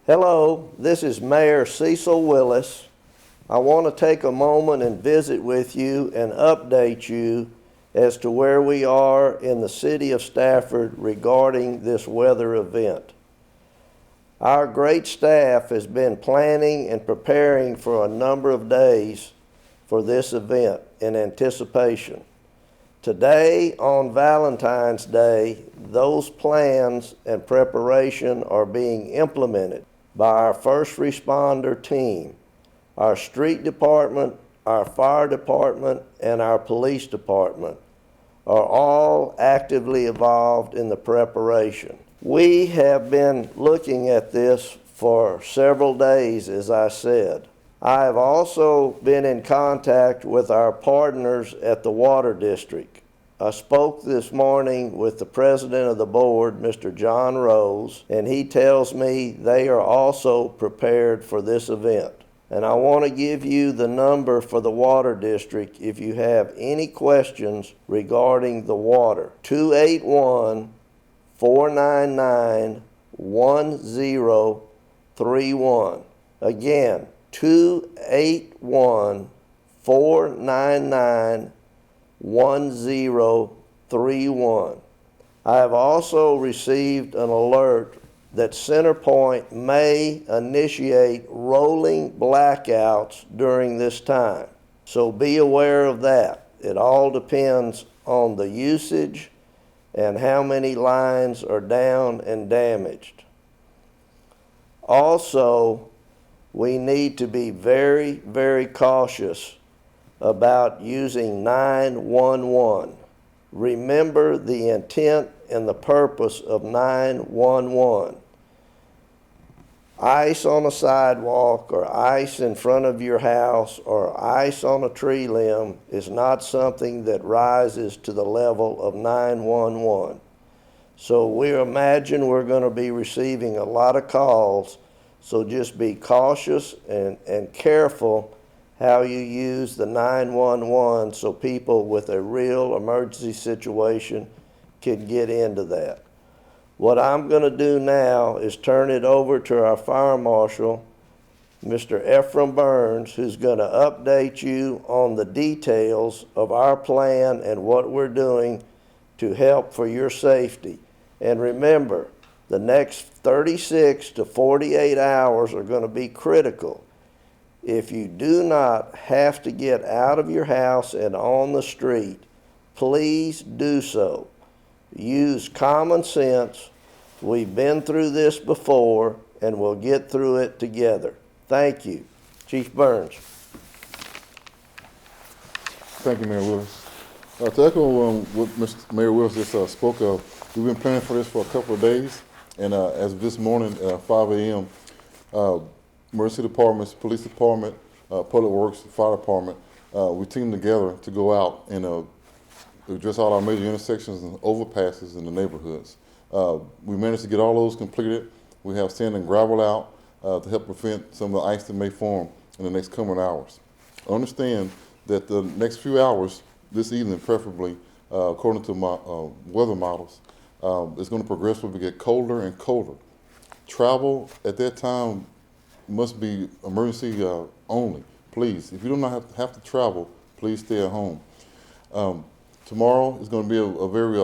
Hello, this is Mayor Cecil Willis. I want to take a moment and visit with you and update you as to where we are in the city of Stafford regarding this weather event. Our great staff has been planning and preparing for a number of days for this event in anticipation. Today, on Valentine's Day, those plans and preparation are being implemented by our first responder team, our street department, our fire department, and our police department are all actively involved in the preparation. We have been looking at this for several days, as I said. I have also been in contact with our partners at the Water District. I spoke this morning with the president of the board, Mr. John Rose, and he tells me they are also prepared for this event. And I want to give you the number for the Water District if you have any questions regarding the water. 281-499-1031. Again, 281-499-1031. I have also received an alert that CenterPoint may initiate rolling blackouts during this time. So be aware of that. It all depends on the usage and how many lines are down and damaged. Also, we need to be very, very cautious about using 911. Remember the intent and the purpose of 911. Ice on a sidewalk or ice in front of your house or ice on a tree limb is not something that rises to the level of 911. So we imagine we're going to be receiving a lot of calls, so just be cautious and careful how you use the 911 so people with a real emergency situation can get into that. What I'm going to do now is turn it over to our fire marshal, Mr. Efrem Burns, who's going to update you on the details of our plan and what we're doing to help for your safety. And remember, the next 36 to 48 hours are going to be critical. If you do not have to get out of your house and on the street, please do so. Use common sense. We've been through this before, and we'll get through it together. Thank you. Chief Burns. Thank you, Mayor Willis. To echo what Mr. Mayor Willis just spoke of, we've been planning for this for a couple of days, and as of this morning, 5 a.m., emergency departments, police department, public works, fire department, we teamed together to go out and address all our major intersections and overpasses in the neighborhoods. We managed to get all those completed. We have sand and gravel out to help prevent some of the ice that may form in the next coming hours. Understand that the next few hours, this evening preferably, according to my weather models, it's going to progressively get colder and colder. Travel at that time must be emergency only. Please, if you do not have to travel, please stay at home. Tomorrow is going to be a very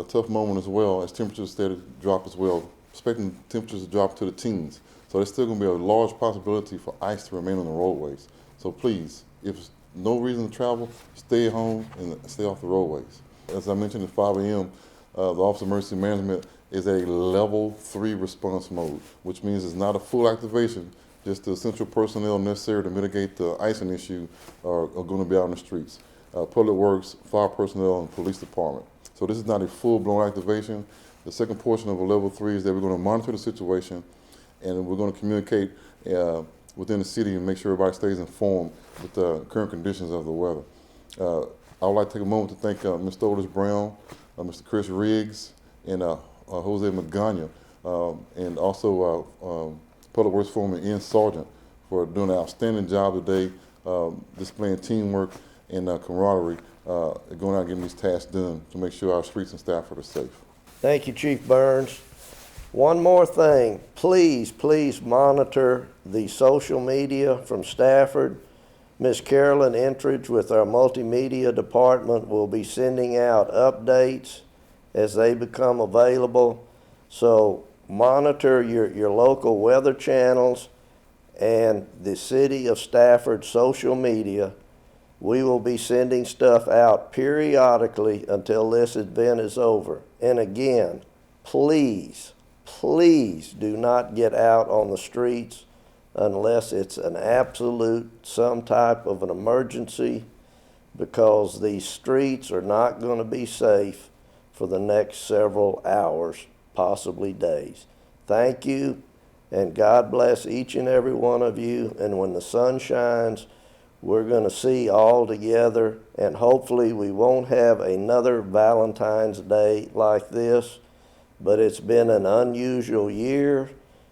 tough moment as well, as temperatures steady drop as well. Expecting temperatures to drop to the teens. So there's still going to be a large possibility for ice to remain on the roadways. So please, if there's no reason to travel, stay at home and stay off the roadways. As I mentioned at 5 a.m., the Office of Emergency Management is a level 3 response mode, which means it's not a full activation. Just the essential personnel necessary to mitigate the icing issue are going to be out on the streets. Public Works, fire personnel, and police department. So this is not a full-blown activation. The second portion of a level 3 is that we're going to monitor the situation, and we're going to communicate within the city and make sure everybody stays informed with the current conditions of the weather. I would like to take a moment to thank Mr. Otis Brown, Mr. Chris Riggs, and Jose Magana, and also Public Works Foreman Ian Sargent for doing an outstanding job today, displaying teamwork and camaraderie, going out and getting these tasks done to make sure our streets in Stafford are safe. Thank you, Chief Burns. One more thing, please, please monitor the social media from Stafford. Miss Carolyn Entridge with our multimedia department will be sending out updates as they become available. So monitor your local weather channels and the City of Stafford social media. We will be sending stuff out periodically until this event is over. And again, please, please do not get out on the streets unless it's an absolute, some type of an emergency, because these streets are not going to be safe for the next several hours, possibly days. Thank you, and God bless each and every one of you. And when the sun shines, we're going to see all together, and hopefully we won't have another Valentine's Day like this, but it's been an unusual year,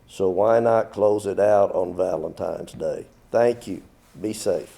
so why not close it out on Valentine's Day? Thank you. Be safe.